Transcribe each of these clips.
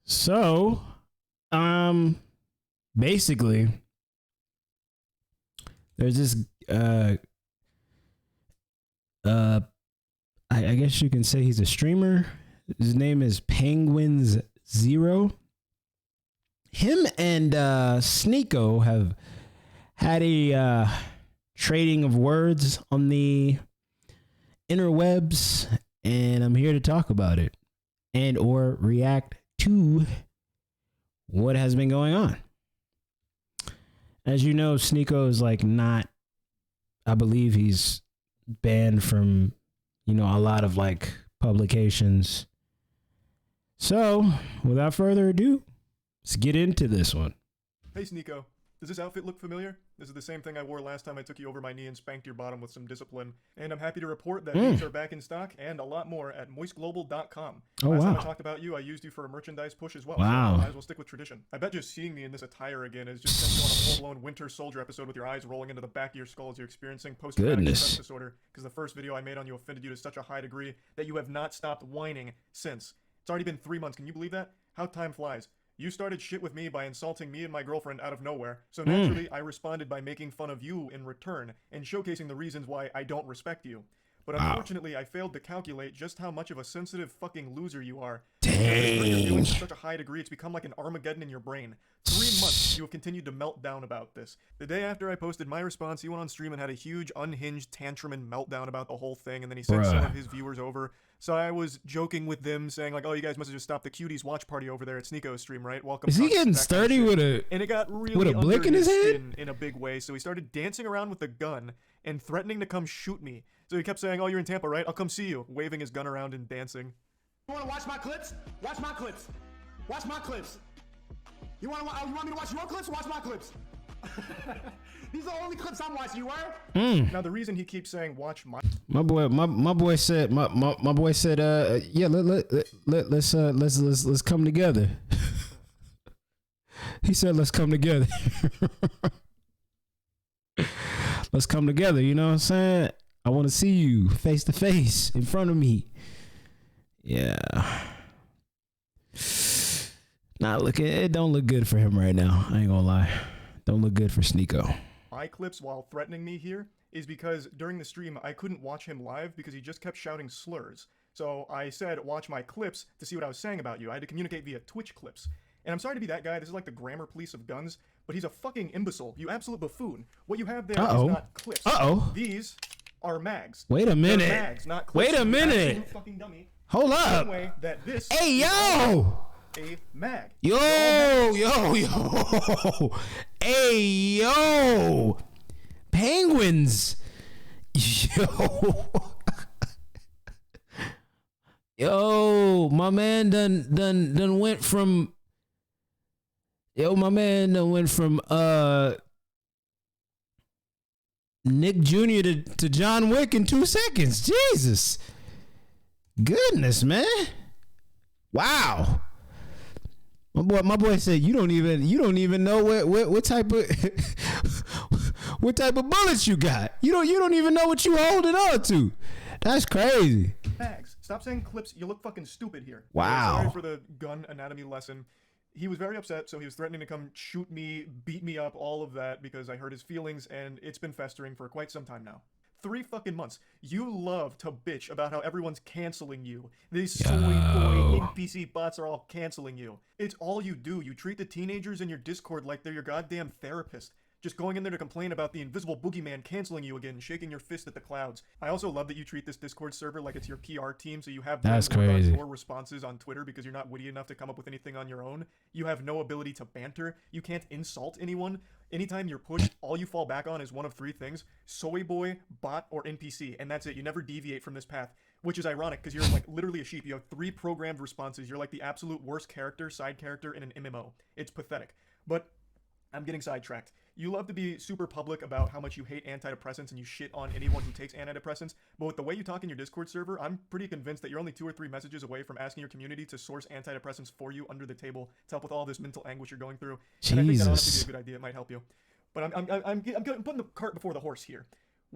So, basically, there's this uh I guess you can say he's a streamer. His name is PENGUINZ0. Him and Sneako have had a trading of words on the interwebs, and I'm here to talk about it and or react to what has been going on. As you know, Sneako is like not, I believe he's banned from, a lot of like publications. So without further ado, let's get into this one. Hey Sneako, does this outfit look familiar? This is the same thing I wore last time I took you over my knee and spanked your bottom with some discipline. And I'm happy to report that these are back in stock and a lot more at moistglobal.com. Oh, last time wow. I talked about you, I used you for a merchandise push as well. Wow. So I might as well stick with tradition. I bet just seeing me in this attire again is just sent you on a full-blown Winter Soldier episode with your eyes rolling into the back of your skull as you're experiencing post-traumatic stress disorder, because the first video I made on you offended you to such a high degree that you have not stopped whining since. It's already been 3 months. Can you believe that? How time flies. You started shit with me by insulting me and my girlfriend out of nowhere, so naturally I responded by making fun of you in return and showcasing the reasons why I don't respect you. But unfortunately, I failed to calculate just how much of a sensitive fucking loser you are. Dang. You're doing to such a high degree, it's become like an Armageddon in your brain. 3 months, you have continued to melt down about this. The day after I posted my response, he went on stream and had a huge unhinged tantrum and meltdown about the whole thing, and then he sent some of his viewers over. So I was joking with them, saying like, "Oh, you guys must have just stopped the cuties watch party over there at Sneako's stream, right? Welcome." Is he getting sturdy with a? And it got really with a blick in his head in a big way. So he started dancing around with the gun and threatening to come shoot me. So he kept saying, "Oh, you're in Tampa, right? I'll come see you," waving his gun around and dancing. You wanna watch my clips? Watch my clips. Watch my clips. You want me to watch your clips? Watch my clips. These are the only clips I'm watching. You were? Now the reason he keeps saying watch my boy said yeah, let's come together. He said let's come together. Let's come together, you know what I'm saying? I want to see you face to face in front of me. Yeah. It don't look good for him right now. I ain't gonna lie. Don't look good for Sneako. My clips while threatening me here is because during the stream I couldn't watch him live because he just kept shouting slurs. So I said watch my clips to see what I was saying about you. I had to communicate via Twitch clips. And I'm sorry to be that guy, this is like the grammar police of guns, but he's a fucking imbecile. You absolute buffoon. What you have there is not clips. These are mags. Wait a minute. They're mags, not clips. Wait a minute. You fucking dummy. Hold up. Way that this hey yo. A mag. Yo. Hey yo. Penguins. Yo. Yo, my man done went from Nick Jr. to John Wick in 2 seconds. Jesus. Goodness, man. Wow. My boy said you don't even know what type of what type of bullets you got. You don't even know what you holding on to. That's crazy. Mags. Stop saying clips. You look fucking stupid here. Wow. Sorry for the gun anatomy lesson. He was very upset, so he was threatening to come shoot me, beat me up, all of that, because I hurt his feelings, and it's been festering for quite some time now. 3 fucking months. You love to bitch about how everyone's canceling you. These soy boy NPC bots are all canceling you. It's all you do. You treat the teenagers in your Discord like they're your goddamn therapist. Just going in there to complain about the invisible boogeyman canceling you again, shaking your fist at the clouds. I also love that you treat this Discord server like it's your PR team, so you have That's them work on crazy. your responses on Twitter because you're not witty enough to come up with anything on your own. You have no ability to banter. You can't insult anyone. Anytime you're pushed, all you fall back on is one of 3 things: soy boy, bot, or NPC, and that's it. You never deviate from this path, which is ironic because you're like literally a sheep. You have 3 programmed responses. You're like the absolute worst character, side character in an MMO. It's pathetic. But I'm getting sidetracked. You love to be super public about how much you hate antidepressants and you shit on anyone who takes antidepressants, but with the way you talk in your Discord server, I'm pretty convinced that you're only 2 or 3 messages away from asking your community to source antidepressants for you under the table to help with all this mental anguish you're going through. And I think that honestly be a good idea. It might help you. But I'm putting the cart before the horse here.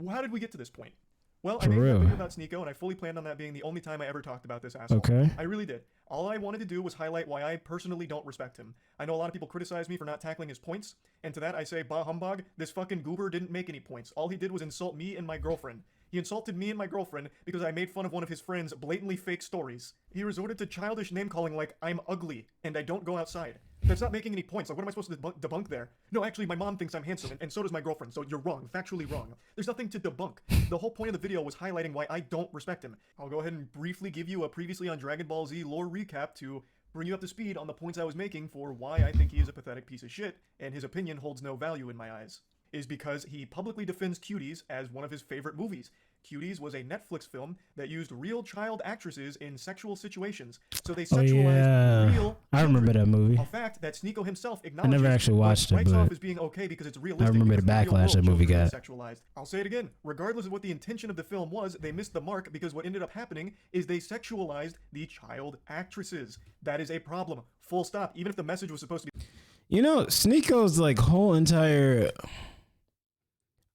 How did we get to this point? Well, I For made that real. video about Sneako, and I fully planned on that being the only time I ever talked about this asshole. Okay. I really did. All I wanted to do was highlight why I personally don't respect him. I know a lot of people criticize me for not tackling his points, and to that I say, bah humbug, this fucking goober didn't make any points. All he did was insult me and my girlfriend. He insulted me and my girlfriend because I made fun of one of his friends' blatantly fake stories. He resorted to childish name-calling like, I'm ugly, and I don't go outside. That's not making any points. Like, what am I supposed to debunk there? No, actually, my mom thinks I'm handsome, and so does my girlfriend, so you're wrong. Factually wrong. There's nothing to debunk. The whole point of the video was highlighting why I don't respect him. I'll go ahead and briefly give you a previously on Dragon Ball Z lore recap to bring you up to speed on the points I was making for why I think he is a pathetic piece of shit, and his opinion holds no value in my eyes. Is because he publicly defends Cuties as one of his favorite movies. Cuties was a Netflix film that used real child actresses in sexual situations. So they sexualized real I remember that movie. A fact that Sneako himself acknowledges. I never actually watched it, writes but off as being okay because it's realistic. I remember the backlash that movie got. Sexualized. I'll say it again. Regardless of what the intention of the film was, they missed the mark because what ended up happening is they sexualized the child actresses. That is a problem. Full stop. Even if the message was supposed to be. You know, Sneako's like whole entire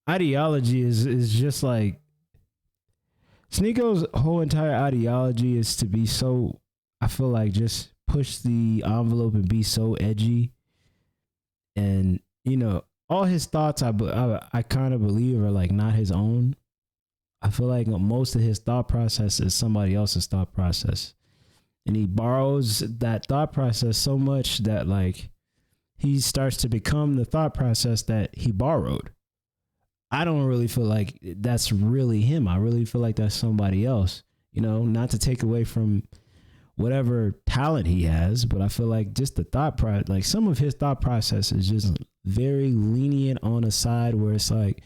ideology is just like Sneako's whole entire ideology is to be so, I feel like, just push the envelope and be so edgy. And, you know, all his thoughts, I kind of believe are like not his own. I feel like most of his thought process is somebody else's thought process. And he borrows that thought process so much that like he starts to become the thought process that he borrowed. I don't really feel like that's really him. I really feel like that's somebody else, you know, not to take away from whatever talent he has, but I feel like just the thought process, like some of his thought process is just very lenient on a side where it's like,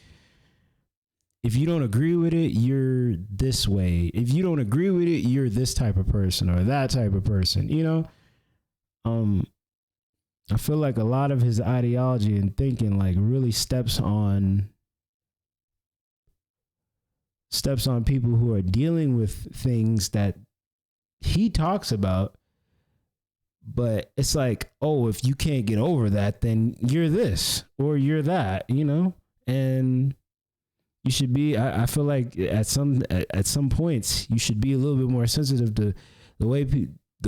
if you don't agree with it, you're this way. If you don't agree with it, you're this type of person or that type of person, you know? I feel like a lot of his ideology and thinking like really steps on people who are dealing with things that he talks about, but it's like, oh, if you can't get over that, then you're this or you're that, you know? And you should be, I feel like at some points you should be a little bit more sensitive to the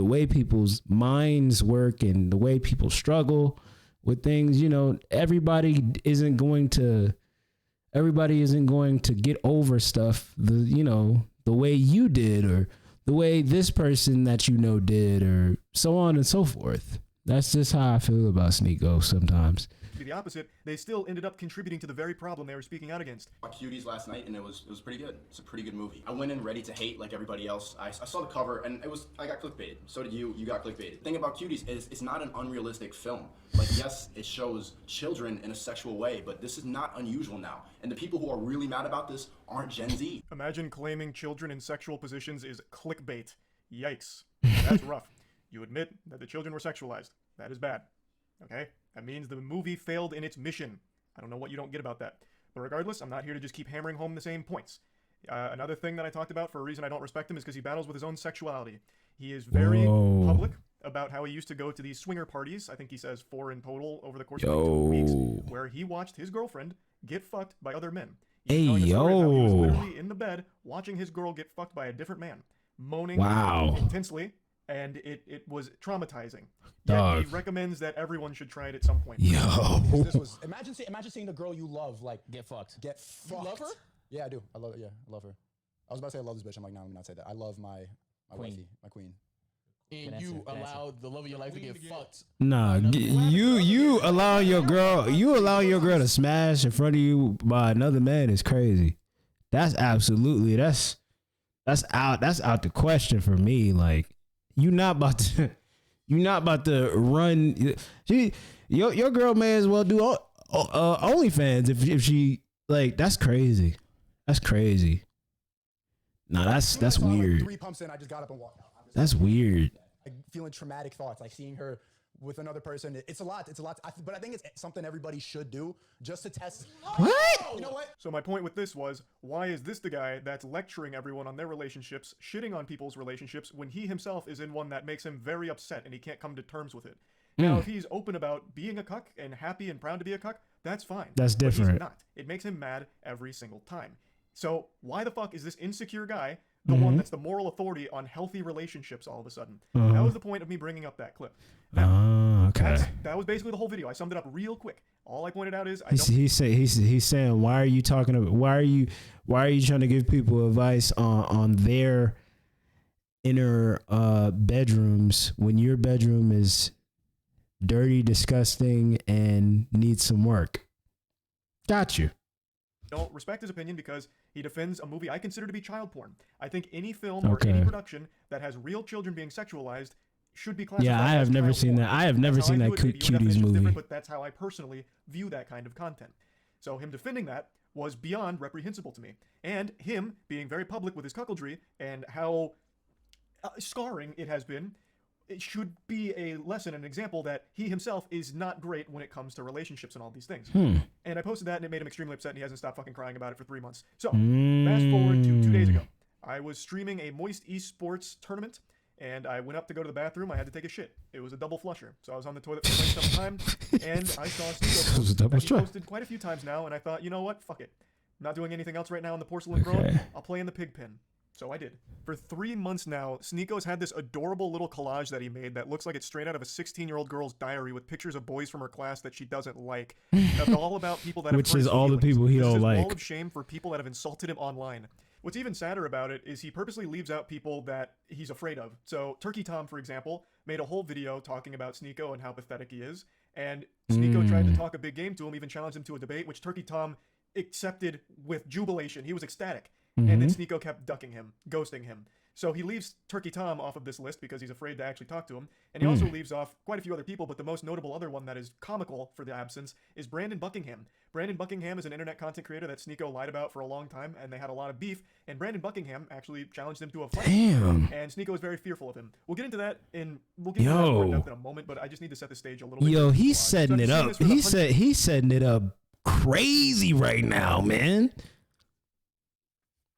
way people's minds work and the way people struggle with things. You know, everybody isn't going to get over stuff the way you did or the way this person that you know did or so on and so forth. That's just how I feel about Sneako sometimes. To the opposite, they still ended up contributing to the very problem they were speaking out against. I watched Cuties last night and it was pretty good. It's a pretty good movie. I went in ready to hate like everybody else. I saw the cover and I got clickbaited. So did you. You got clickbaited. The thing about Cuties is it's not an unrealistic film. Like, yes, it shows children in a sexual way, but this is not unusual now. And the people who are really mad about this aren't Gen Z. Imagine claiming children in sexual positions is clickbait. Yikes. That's rough. You admit that the children were sexualized. That is bad. Okay? That means the movie failed in its mission. I don't know what you don't get about that. But regardless, I'm not here to just keep hammering home the same points. Another thing that I talked about for a reason I don't respect him is because he battles with his own sexuality. He is very public about how he used to go to these swinger parties. I think he says 4 in total over the course of 2 weeks, where he watched his girlfriend get fucked by other men. He was literally in the bed watching his girl get fucked by a different man, moaning intensely, and it was traumatizing. Yet he recommends that everyone should try it at some point. Imagine seeing the girl you love like get fucked. You love her? Yeah, I do. I love her. I was about to say I love this bitch. I'm like, no, I'm not say that. I love my wifey, my queen. And you allow the love of your life to get fucked. Nah, you allow your girl to smash in front of you by another man is crazy. That's absolutely that's out the question for me. Like, you're not about to run. Your girl may as well do OnlyFans if she like. That's crazy. That's crazy. Nah, that's weird. Like 3 pumps in, I just got up and walked out. That's weird. Like feeling traumatic thoughts, like seeing her with another person. It's a lot. But I think it's something everybody should do just to test. What? You know what? So my point with this was, why is this the guy that's lecturing everyone on their relationships, shitting on people's relationships, when he himself is in one that makes him very upset and he can't come to terms with it? Now, if he's open about being a cuck and happy and proud to be a cuck, that's fine. That's different. But he's not. It makes him mad every single time. So why the fuck is this insecure guy the one that's the moral authority on healthy relationships all of a sudden? That was the point of me bringing up that clip. Okay. That was basically the whole video. I summed it up real quick. All I pointed out is he's saying, why are you trying to give people advice on their inner bedrooms when your bedroom is dirty, disgusting, and needs some work? Got you. Don't respect his opinion because he defends a movie I consider to be child porn. I think any film or any production that has real children being sexualized should be classified. Yeah, I have never seen that. I have never seen that Cuties movie. But that's how I personally view that kind of content. So him defending that was beyond reprehensible to me. And him being very public with his cuckoldry and how scarring it has been, it should be a lesson, an example that he himself is not great when it comes to relationships and all these things. And I posted that and it made him extremely upset and he hasn't stopped fucking crying about it for 3 months. So, fast forward to 2 days ago. I was streaming a Moist Esports tournament and I went up to go to the bathroom. I had to take a shit. It was a double flusher. So I was on the toilet for quite some time and I saw Sneako that he posted quite a few times now and I thought, you know what? Fuck it. I'm not doing anything else right now in the porcelain throne. I'll play in the pig pen. So I did. For 3 months now, Sneako's had this adorable little collage that he made that looks like it's straight out of a 16-year-old girl's diary with pictures of boys from her class that she doesn't like. That's all about people that have which is all the people he don't like. Wall of shame for people that have insulted him online. What's even sadder about it is he purposely leaves out people that he's afraid of. So Turkey Tom, for example, made a whole video talking about Sneako and how pathetic he is. And Sneako tried to talk a big game to him, even challenged him to a debate, which Turkey Tom accepted with jubilation. He was ecstatic. And then Sneako kept ducking him, ghosting him. So he leaves Turkey Tom off of this list because he's afraid to actually talk to him. And he also leaves off quite a few other people, but the most notable other one that is comical for the absence is Brandon Buckingham. Brandon Buckingham is an internet content creator that Sneako lied about for a long time, and they had a lot of beef. And Brandon Buckingham actually challenged him to a fight. Damn. And Sneako is very fearful of him. We'll get into that in that more in depth in a moment, but I just need to set the stage a little bit. Yo, he's setting it up. He's setting it up crazy right now, man.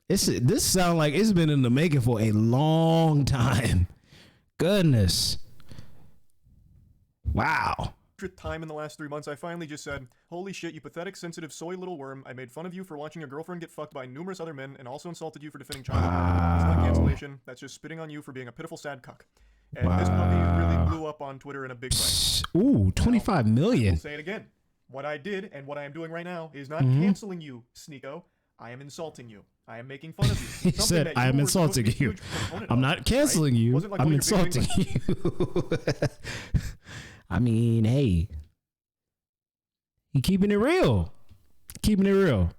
This sounds like it's been in the making for a long time. Goodness. Wow. Time in the last 3 months, I finally just said, holy shit, you pathetic, sensitive, soy little worm. I made fun of you for watching your girlfriend get fucked by numerous other men and also insulted you for defending child porn. It's not cancellation. That's just spitting on you for being a pitiful, sad cuck. And this puppy really blew up on Twitter in a big way. Ooh, 25 million. I'll say it again. What I did and what I am doing right now is not canceling you, Sneako. I am insulting you. I am making fun of you. He said, I am insulting you. I'm not canceling you. Like, I'm insulting you. I mean, hey. He keeping it real. Keeping it real.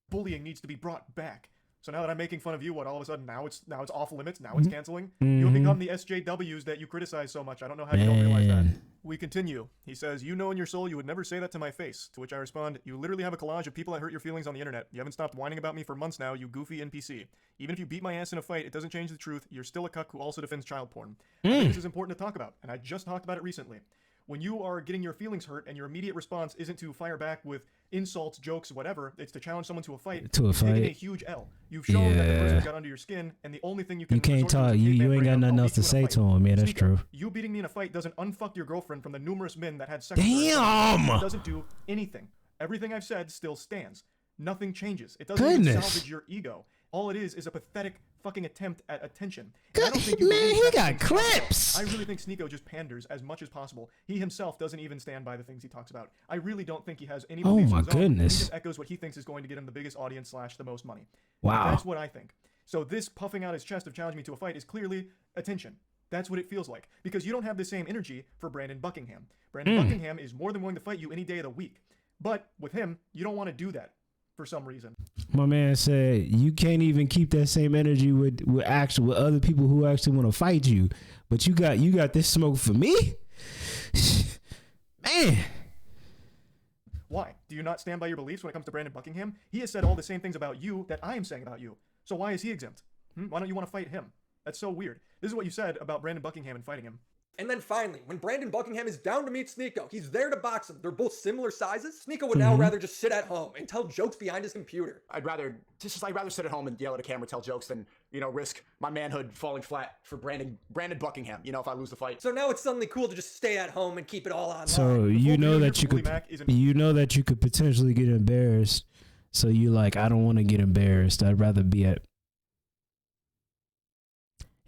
Bullying needs to be brought back. So now that I'm making fun of you, what, all of a sudden now it's off limits? Now it's canceling? You have become the SJWs that you criticize so much. I don't know how you don't realize that. We continue. He says, you know in your soul you would never say that to my face. To which I respond, you literally have a collage of people that hurt your feelings on the internet. You haven't stopped whining about me for months now, you goofy NPC. Even if you beat my ass in a fight, it doesn't change the truth. You're still a cuck who also defends child porn. I think this is important to talk about, and I just talked about it recently. When you are getting your feelings hurt and your immediate response isn't to fire back with insults, jokes, whatever, it's to challenge someone to a fight. You're taking a huge L. You've shown that the person got under your skin, and the only thing you can't talk. You ain't got nothing else to say to him. Yeah, that's true. You beating me in a fight doesn't unfuck your girlfriend from the numerous men that had sex. Damn! It doesn't do anything. Everything I've said still stands. Nothing changes. It doesn't even salvage your ego. All it is a pathetic fucking attempt at attention. I don't think man, he got clips. I really think Sneako just panders as much as possible. He himself doesn't even stand by the things he talks about. I really don't think he has any beliefs of his own. He just echoes what he thinks is going to get him the biggest audience / the most money. Wow. That's what I think. So this puffing out his chest of challenging me to a fight is clearly attention. That's what it feels like. Because you don't have the same energy for Brandon Buckingham. Brandon Buckingham is more than willing to fight you any day of the week. But with him, you don't want to do that. For some reason, my man said you can't even keep that same energy with other people who actually want to fight you, but you got this smoke for me, man. Why do you not stand by your beliefs when it comes to Brandon Buckingham? He has said all the same things about you that I am saying about you. So why is he exempt? Why don't you want to fight him? That's so weird. This is what you said about Brandon Buckingham and fighting him. And then finally, when Brandon Buckingham is down to meet Sneako, he's there to box him. They're both similar sizes. Sneako would now rather just sit at home and tell jokes behind his computer. I'd rather sit at home and yell at a camera, tell jokes than, risk my manhood falling flat for Brandon Buckingham, if I lose the fight. So now it's suddenly cool to just stay at home and keep it all online. So you know that you could potentially get embarrassed So you like, I don't want to get embarrassed. I'd rather be at.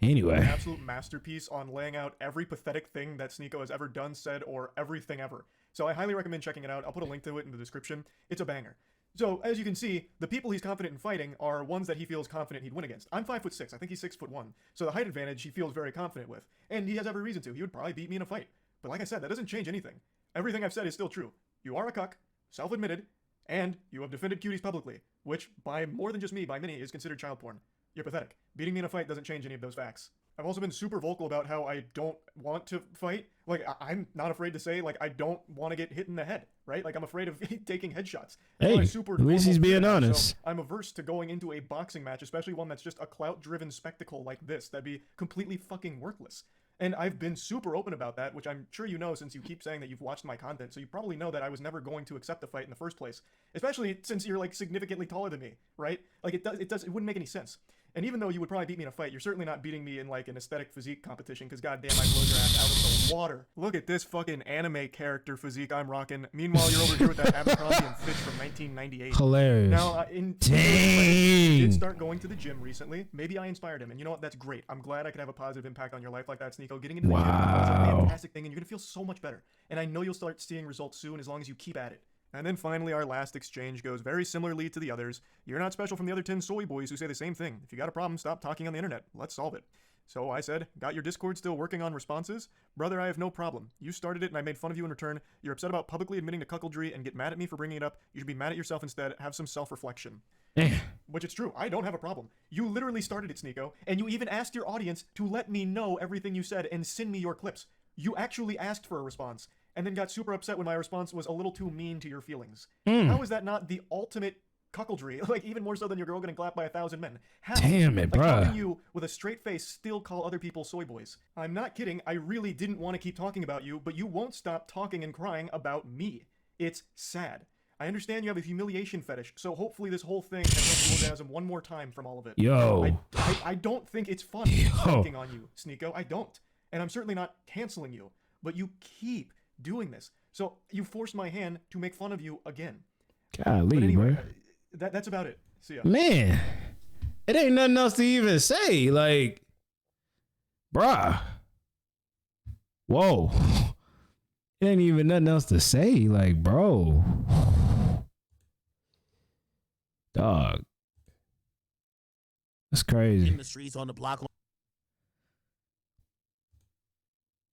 Anyway. An absolute masterpiece on laying out every pathetic thing that Sneako has ever done, said, or everything ever. So I highly recommend checking it out. I'll put a link to it in the description. It's a banger. So, as you can see, the people he's confident in fighting are ones that he feels confident he'd win against. I'm 5'6". I think he's 6'1". So the height advantage he feels very confident with. And he has every reason to. He would probably beat me in a fight. But like I said, that doesn't change anything. Everything I've said is still true. You are a cuck, self-admitted, and you have defended cuties publicly, which, by more than just me, by many, is considered child porn. You're pathetic. Beating me in a fight doesn't change any of those facts. I've also been super vocal about how I don't want to fight. Like, I'm not afraid to say, like, I don't want to get hit in the head, right? Like, I'm afraid of taking headshots. Hey, at least he's being honest. So I'm averse to going into a boxing match, especially one that's just a clout-driven spectacle like this. That'd be completely fucking worthless. And I've been super open about that, which I'm sure you know since you keep saying that you've watched my content, so you probably know that I was never going to accept a fight in the first place. Especially since you're, like, significantly taller than me, right? Like, it wouldn't make any sense. And even though you would probably beat me in a fight, you're certainly not beating me in, like, an aesthetic physique competition, because goddamn, I blowed your ass out of the water. Look at this fucking anime character physique I'm rocking. Meanwhile, you're over here with that Abercrombie & Fitch from 1998. Hilarious. Now, he did start going to the gym recently. Maybe I inspired him, and you know what? That's great. I'm glad I could have a positive impact on your life like that, Sneako. Getting into the gym is a fantastic thing, and you're gonna feel so much better. And I know you'll start seeing results soon as long as you keep at it. And then finally, our last exchange goes very similarly to the others. You're not special from the other 10 soy boys who say the same thing. If you got a problem, stop talking on the internet. Let's solve it. So I said, got your Discord still working on responses? Brother, I have no problem. You started it and I made fun of you in return. You're upset about publicly admitting to cuckoldry and get mad at me for bringing it up. You should be mad at yourself instead. Have some self-reflection. Which is true. I don't have a problem. You literally started it, Sneako, and you even asked your audience to let me know everything you said and send me your clips. You actually asked for a response, and then got super upset when my response was a little too mean to your feelings. How is that not the ultimate cuckoldry? Like, even more so than your girl getting clapped by 1,000 men. How? Damn it, like, bruh. How can you, with a straight face, still call other people soy boys? I'm not kidding. I really didn't want to keep talking about you, but you won't stop talking and crying about me. It's sad. I understand you have a humiliation fetish, so hopefully this whole thing has helped you orgasm one more time from all of it. Yo. I don't think it's fun picking on you, Sneako. I don't. And I'm certainly not canceling you, but you keep doing this. So you forced my hand to make fun of you again. Golly, anyway, bro. That's about it. See ya. Man, it ain't nothing else to even say. Like, bruh. Whoa. It ain't even nothing else to say. Like, bro. Dog. That's crazy. In the streets, on the block.